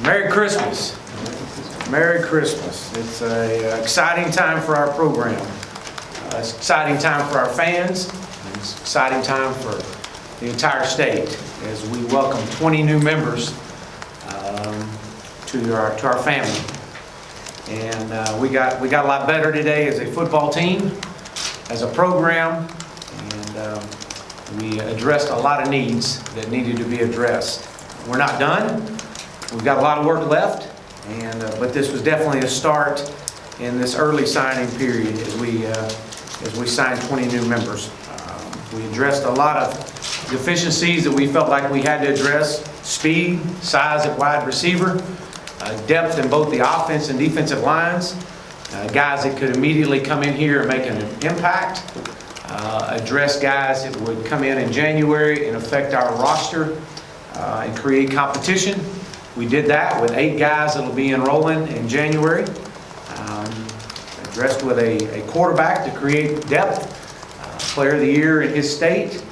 Merry Christmas. Merry Christmas. It's an exciting time for our program. It's an exciting time for our fans. It's an exciting time for the entire state as we welcome 20 new members to our family. And we got a lot better today as a football team, as a program, and we addressed a lot of needs that needed to be addressed. We're not done. We've got a lot of work left, but this was definitely a start in this early signing period as we signed 20 new members. We addressed a lot of deficiencies that we felt like we had to address: speed, size at wide receiver, depth in both the offense and defensive lines, guys that could immediately come in here and make an impact, address guys that would come in January and affect our roster and create competition. We did that with 8 guys that will be enrolling in January. Addressed with a quarterback to create depth, player of the year in his state,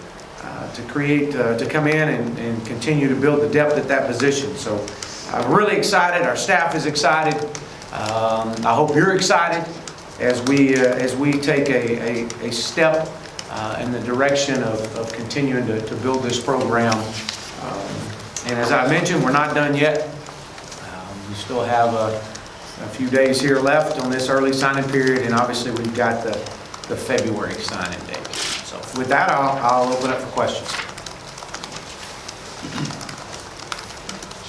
to come in and continue to build the depth at that position. So I'm really excited. Our staff is excited. I hope you're excited as we take a step in the direction of continuing to build this program. And as I mentioned, we're not done yet. We still have a few days here left on this early signing period, and obviously we've got the February signing date. So with that, I'll open up for questions.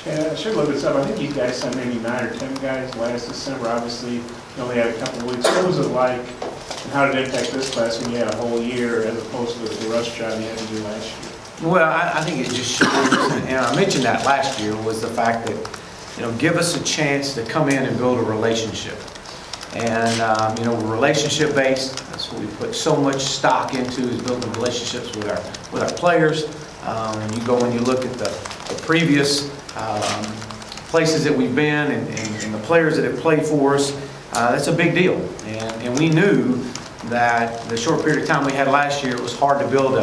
Chad, I should look this up. I think you guys signed maybe 9 or 10 guys last December. Obviously, you only had a couple of weeks. What was it like, and how did it impact this class when you had a whole year as opposed to the rush job you had to do last year? Well, I think it just shows, and I mentioned that last year, was the fact that, give us a chance to come in and build a relationship. And, we're relationship based. That's what we put so much stock into, is building relationships with our players. When you look at the previous places that we've been and the players that have played for us, that's a big deal. And we knew that the short period of time we had last year, it was hard to build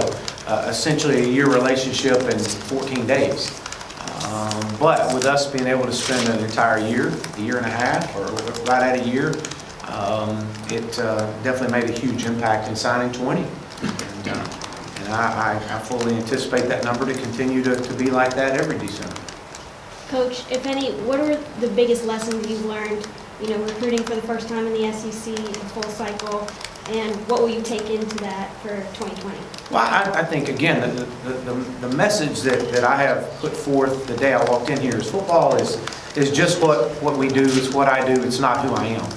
essentially a year relationship in 14 days. But with us being able to spend an entire year, a year and a half, or right at a year, it definitely made a huge impact in signing 20. And I fully anticipate that number to continue to be like that every December. Coach, if any, what are the biggest lessons you've learned, recruiting for the first time in the SEC, the full cycle, and what will you take into that for 2020? Well, I think, again, the message that I have put forth the day I walked in here is football is just what we do. It's what I do. It's not who I am.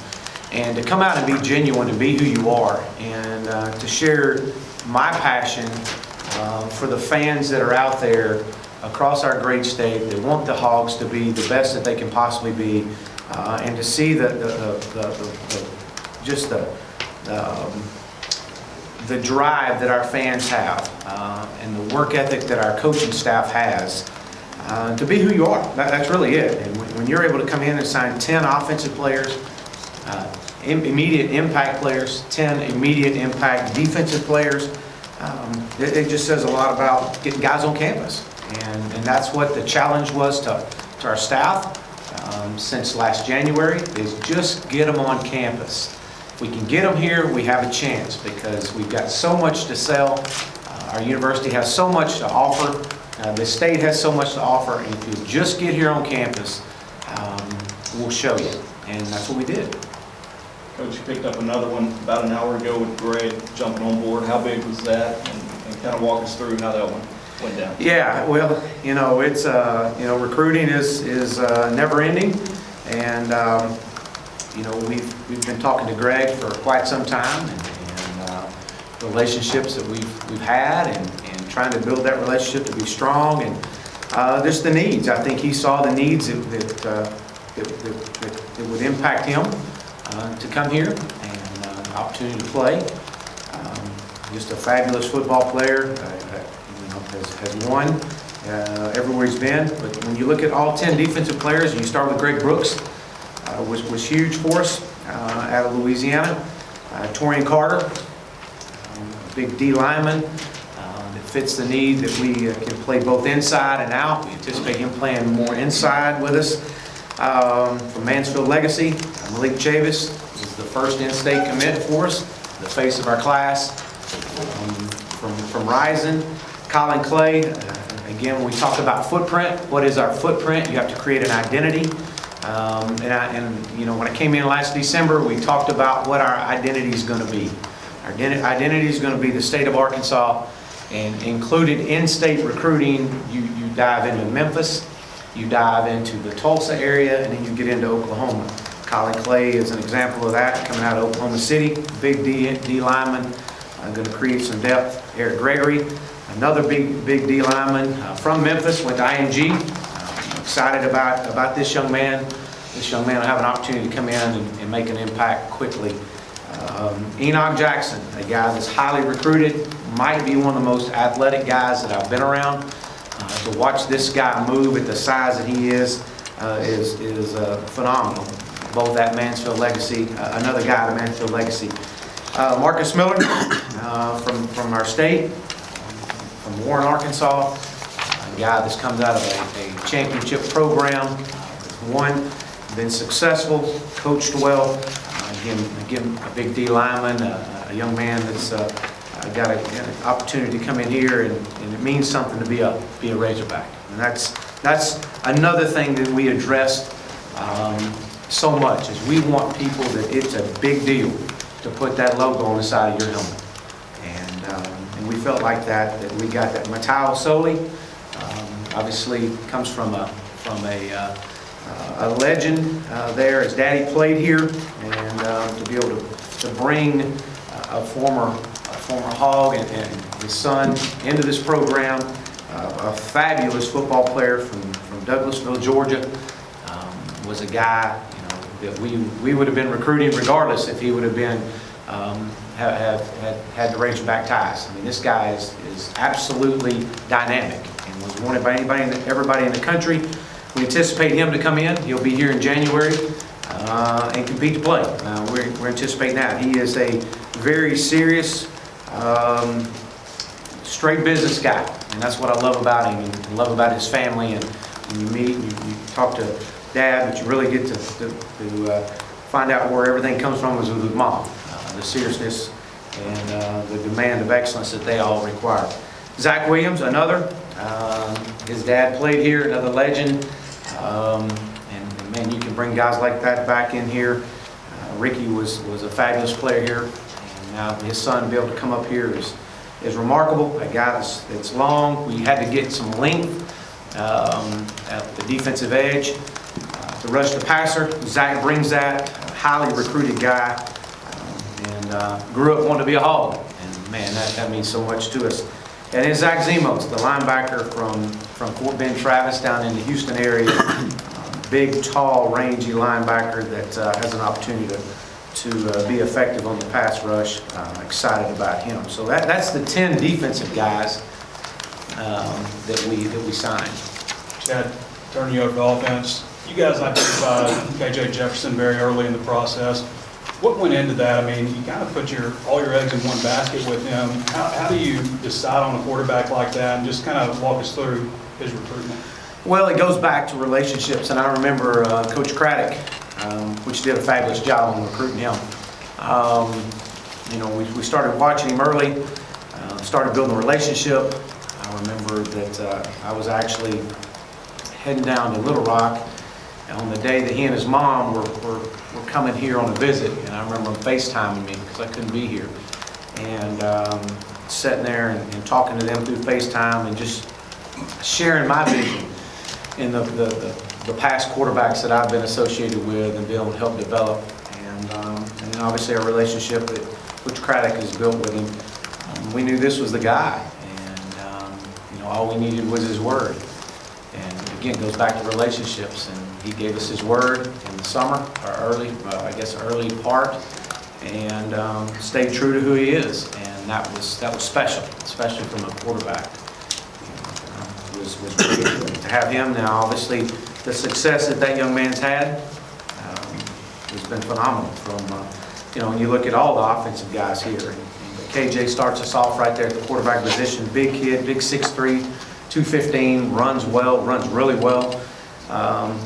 And to come out and be genuine and be who you are, and to share my passion for the fans that are out there across our great state that want the Hogs to be the best that they can possibly be, and to see the drive that our fans have, and the work ethic that our coaching staff has, to be who you are. That's really it. And when you're able to come in and sign 10 offensive players, immediate impact players, 10 immediate impact defensive players, it just says a lot about getting guys on campus. And that's what the challenge was to our staff since last January, is just get them on campus. If we can get them here, we have a chance, because we've got so much to sell. Our university has so much to offer. The state has so much to offer. And if you just get here on campus, we'll show you. And that's what we did. Coach, you picked up another one about an hour ago with Greg jumping on board. How big was that? And kind of walk us through how that one went down. Yeah, well, it's recruiting is never ending, and we've been talking to Greg for quite some time, and relationships that we've had, and trying to build that relationship to be strong, and just the needs. I think he saw the needs that would impact him to come here, and opportunity to play. Just a fabulous football player. Has won everywhere he's been. But when you look at all 10 defensive players, and you start with Greg Brooks, was huge for us out of Louisiana. Torian Carter, a big D lineman that fits the need that we can play both inside and out. We anticipate him playing more inside with us. From Mansfield Legacy, Malik Chavis is the first in-state commit for us, the face of our class. From Rising, Colin Clay. Again, when we talk about footprint, what is our footprint? You have to create an identity. When I came in last December, we talked about what our identity is going to be. Our identity is going to be the state of Arkansas, and included in-state recruiting, you dive into Memphis, you dive into the Tulsa area, and then you get into Oklahoma. Colin Clay is an example of that, coming out of Oklahoma City, big D lineman, going to create some depth. Eric Gregory, another big D lineman from Memphis, went to ING. I'm excited about this young man. This young man will have an opportunity to come in and make an impact quickly. Enoch Jackson, a guy that's highly recruited, might be one of the most athletic guys that I've been around. To watch this guy move at the size that he is phenomenal. Both at Mansfield Legacy, another guy at Mansfield Legacy. Marcus Miller from our state, from Warren, Arkansas, a guy that's comes out of a championship program, won, been successful, coached well. Again, a big D lineman, a young man that's got an opportunity to come in here, and it means something to be a Razorback. And that's another thing that we addressed so much, is we want people that it's a big deal to put that logo on the side of your helmet. And we felt like that we got that. Matao Soli, obviously comes from a legend there. His daddy played here, and to be able to bring a former Hog and his son into this program, a fabulous football player from Douglasville, Georgia, was a guy that we would have been recruiting regardless if he would have been had the Razorback ties. I mean, this guy is absolutely dynamic and was wanted by everybody in the country. We anticipate him to come in. He'll be here in January and compete to play. We're anticipating that. He is a very serious, straight business guy, and that's what I love about him and love about his family. And when you meet, you talk to Dad, but you really get to find out where everything comes from is with his mom, the seriousness and the demand of excellence that they all require. Zach Williams, another. His dad played here, another legend. And man, you can bring guys like that back in here. Ricky was a fabulous player here, and now his son be able to come up here is remarkable. A guy that's long. We had to get some length at the defensive edge to rush the passer. Zach brings that. Highly recruited guy, and grew up wanting to be a Hog. And man, that means so much to us. And then Zach Zemos, the linebacker from Fort Bend Travis down in the Houston area. Big, tall, rangy linebacker that has an opportunity to be effective on the pass rush. Excited about him. So that's the 10 defensive guys that we signed. Chad, turning you over to offense. You guys identified KJ Jefferson very early in the process. What went into that? I mean, you kind of put all your eggs in one basket with him. How do you decide on a quarterback like that, and just kind of walk us through his recruitment? Well, it goes back to relationships, and I remember Coach Craddock, which did a fabulous job on recruiting him. We started watching him early, started building a relationship. I remember that I was actually heading down to Little Rock on the day that he and his mom were coming here on a visit, and I remember him FaceTiming me because I couldn't be here, and sitting there and talking to them through FaceTime and just sharing my vision in the past quarterbacks that I've been associated with and been able to help develop, and then obviously our relationship that Coach Craddock has built with him. We knew this was the guy, and all we needed was his word. And again, it goes back to relationships, and he gave us his word in the summer, or early part, and stayed true to who he is, and that was special, especially from a quarterback. Was great to have him. Now, obviously, the success that young man's had has been phenomenal. From when you look at all the offensive guys here, KJ starts us off right there at the quarterback position. Big kid, big 6'3", 215, runs really well.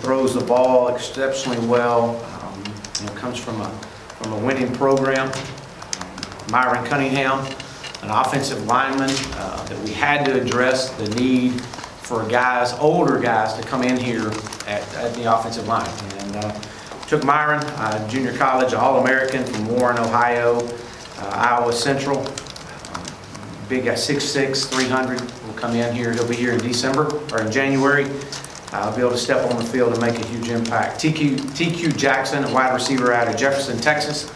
throws the ball exceptionally well, comes from a winning program. Myron Cunningham, an offensive lineman that we had to address the need for guys, older guys, to come in here at the offensive line. And took Myron, junior college All-American from Warren, Ohio, Iowa Central. Big guy, 6'6", 300, will come in here. He'll be here in December, or in January. Be able to step on the field and make a huge impact. TQ Jackson, a wide receiver out of Jefferson, Texas.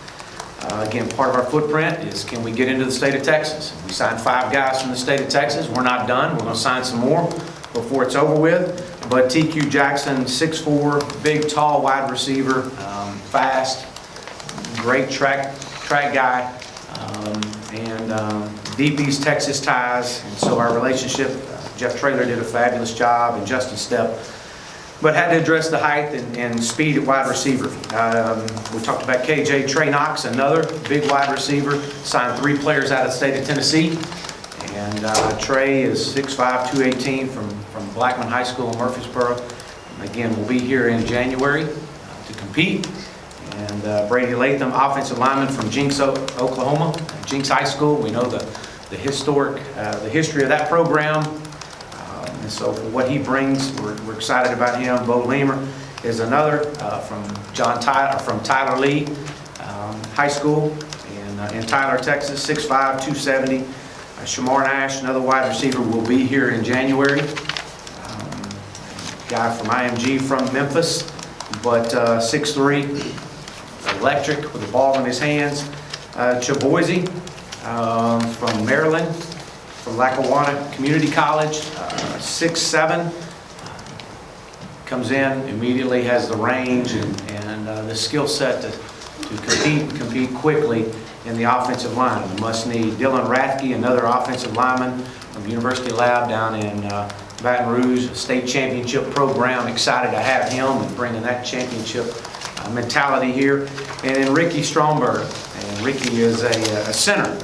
Again, part of our footprint is, can we get into the state of Texas? We signed 5 guys from the state of Texas. We're not done. We're going to sign some more before it's over with. But TQ Jackson, 6'4", big, tall wide receiver, fast, great track guy, and deep East Texas ties. And so our relationship, Jeff Traylor did a fabulous job, and Justin Stepp, but had to address the height and speed at wide receiver. We talked about KJ Trey Knox, another big wide receiver, signed 3 players out of the state of Tennessee. And Trey is 6'5", 218 from Blackman High School in Murfreesboro. Again, we'll be here in January to compete. And Brady Latham, offensive lineman from Jinx, Oklahoma, Jinx High School. We know the history of that program. And so for what he brings, we're excited about him. Bo Leamer is another from Tyler Lee High School in Tyler, Texas, 6'5", 270. Shamar Nash, another wide receiver, will be here in January. Guy from IMG from Memphis, but 6'3", electric with the ball in his hands. Chaboise from Maryland, from Lackawanna Community College, 6'7", comes in, immediately has the range and the skill set to compete quickly in the offensive line. We must need Dylan Rathke, another offensive lineman from University Lab down in Baton Rouge, a state championship program. Excited to have him and bringing that championship mentality here. And then Ricky Stromberg, and Ricky is a center.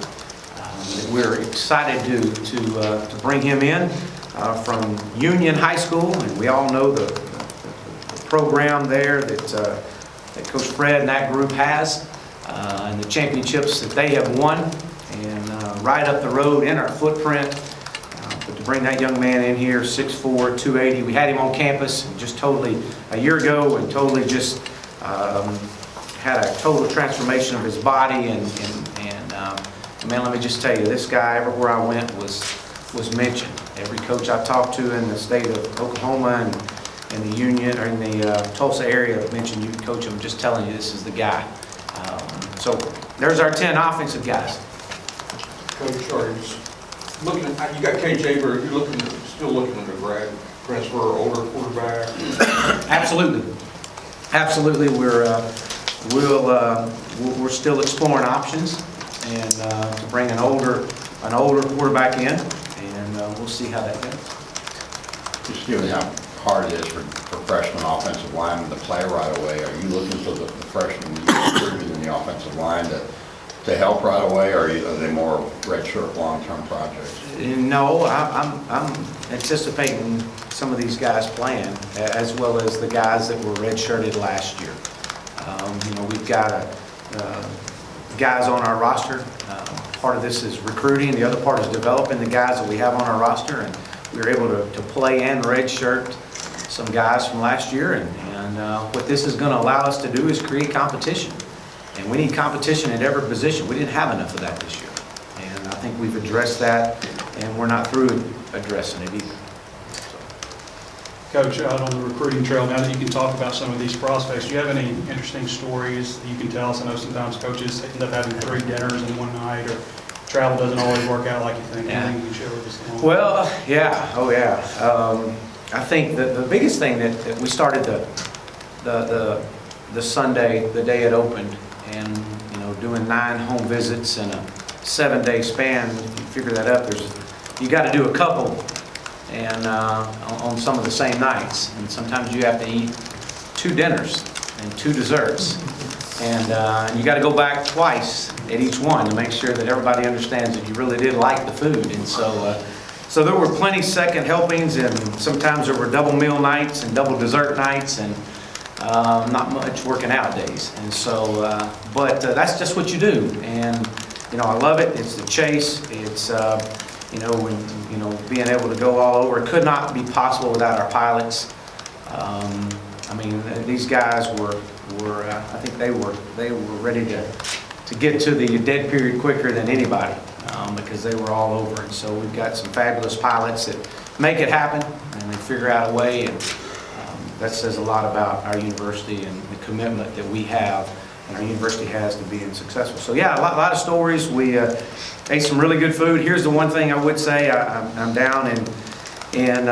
We're excited to bring him in from Union High School, and we all know the program there that Coach Fred and that group has, and the championships that they have won, and right up the road in our footprint. But to bring that young man in here, 6'4", 280, we had him on campus just totally a year ago, and totally just had a total transformation of his body, and man, let me just tell you, this guy, everywhere I went, was mentioned. Every coach I talked to in the state of Oklahoma and in the Union, or in the Tulsa area, mentioned you, coach. I'm just telling you, this is the guy. So there's our 10 offensive guys. Coach, are you looking at, you got KJ, but you're still looking at a grad transfer, older quarterback? Absolutely. Absolutely. We're still exploring options, and to bring an older quarterback in, and we'll see how that goes. Just given how hard it is for freshman offensive linemen to play right away, are you looking for the freshmen recruited in the offensive line to help right away, or are they more redshirt long-term projects? No, I'm anticipating some of these guys playing, as well as the guys that were redshirted last year. We've got guys on our roster. Part of this is recruiting. The other part is developing the guys that we have on our roster, and we were able to play and redshirt some guys from last year. And what this is going to allow us to do is create competition. And we need competition at every position. We didn't have enough of that this year. And I think we've addressed that, and we're not through addressing it either. Coach, out on the recruiting trail, now that you can talk about some of these prospects, do you have any interesting stories that you can tell us? I know sometimes coaches end up having 3 dinners in one night, or travel doesn't always work out like you think. Yeah. Anything you can share with us? Well, yeah, oh yeah. I think that the biggest thing that we started the Sunday, the day it opened, and doing 9 home visits in a 7-day span. If you figure that up, you got to do a couple, and on some of the same nights, and sometimes you have to eat 2 dinners and 2 desserts, and you got to go back twice at each one to make sure that everybody understands that you really did like the food. And so So there were plenty second helpings, and sometimes there were double meal nights and double dessert nights, and not much working out days. And so, but that's just what you do. And, you know, I love it. It's the chase. It's, you know, when, you know, being able to go all over. It could not be possible without our pilots. I mean, these guys were I think they were ready to get to the dead period quicker than anybody, because they were all over. And so we've got some fabulous pilots that make it happen, and they figure out a way, and that says a lot about our university and the commitment that we have and our university has to being successful. So yeah, a lot of stories. We ate some really good food. Here's the one thing I would say. I'm down in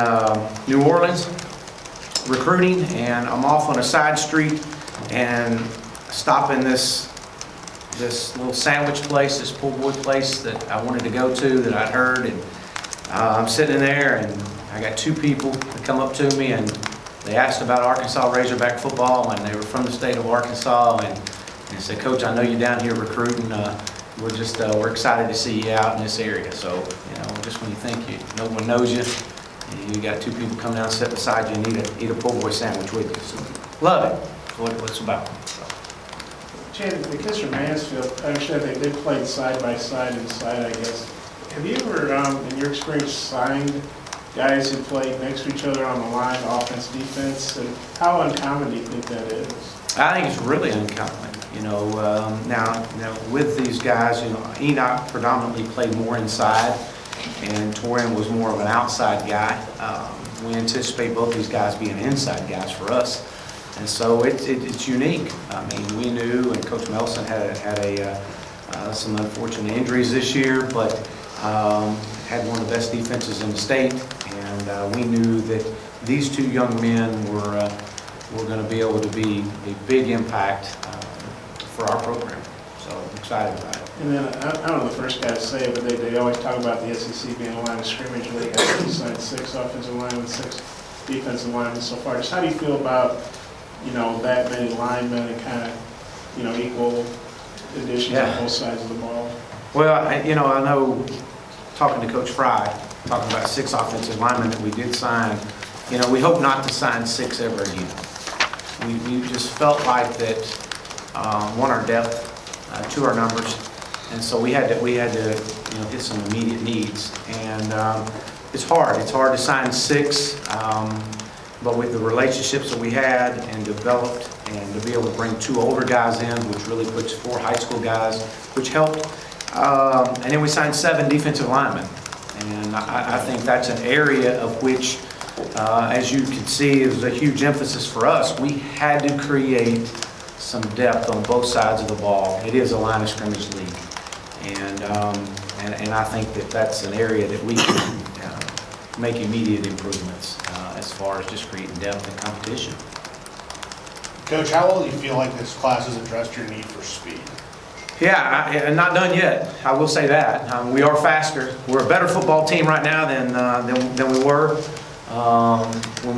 New Orleans recruiting, and I'm off on a side street and stop in this little sandwich place, this po' boy place that I wanted to go to, that I'd heard, and I'm sitting in there, and I got two people that come up to me, and they asked about Arkansas Razorback football, and they were from the state of Arkansas, and they said, "Coach, I know you're down here recruiting. We're excited to see you out in this area." So, you know, just when you think no one knows you, you got two people come down and sit beside you and eat a po' boy sandwich with you. So, love it. That's what it's about. So. Chad, the kids from Mansfield, I understand they played side by side inside, I guess. Have you ever, in your experience, signed guys who played next to each other on the line, offense, defense? And how uncommon do you think that is? I think it's really uncommon. You know, now with these guys, you know, Enoch predominantly played more inside, and Torian was more of an outside guy. We anticipate both these guys being inside guys for us, and so it's unique. I mean, we knew, and Coach Melson had some unfortunate injuries this year, but had one of the best defenses in the state, and we knew that these two young men were going to be able to be a big impact for our program. So I'm excited about it. And then, I don't know the first guy to say it, but they always talk about the SEC being a line of scrimmage, where they have signed 6 offensive linemen, 6 defensive linemen so far. Just how do you feel about, you know, that many linemen and kind of, you know, equal additions on both sides of the ball? Well, I know, talking to Coach Fry, talking about 6 offensive linemen that we did sign, you know, we hope not to sign 6 ever again. We just felt like that, one, our depth, 2, our numbers, and so we had to you know, hit some immediate needs. And it's hard to sign 6, but with the relationships that we had and developed, and to be able to bring 2 older guys in, which really puts 4 high school guys, which helped. And then we signed 7 defensive linemen, and I think that's an area of which, as you can see, is a huge emphasis for us. We had to create some depth on both sides of the ball. It is a line of scrimmage league, and I think that's an area that we can make immediate improvements as far as just creating depth and competition. Coach, how well do you feel like this class has addressed your need for speed? Yeah, not done yet. I will say that. We are faster. We're a better football team right now than we were when we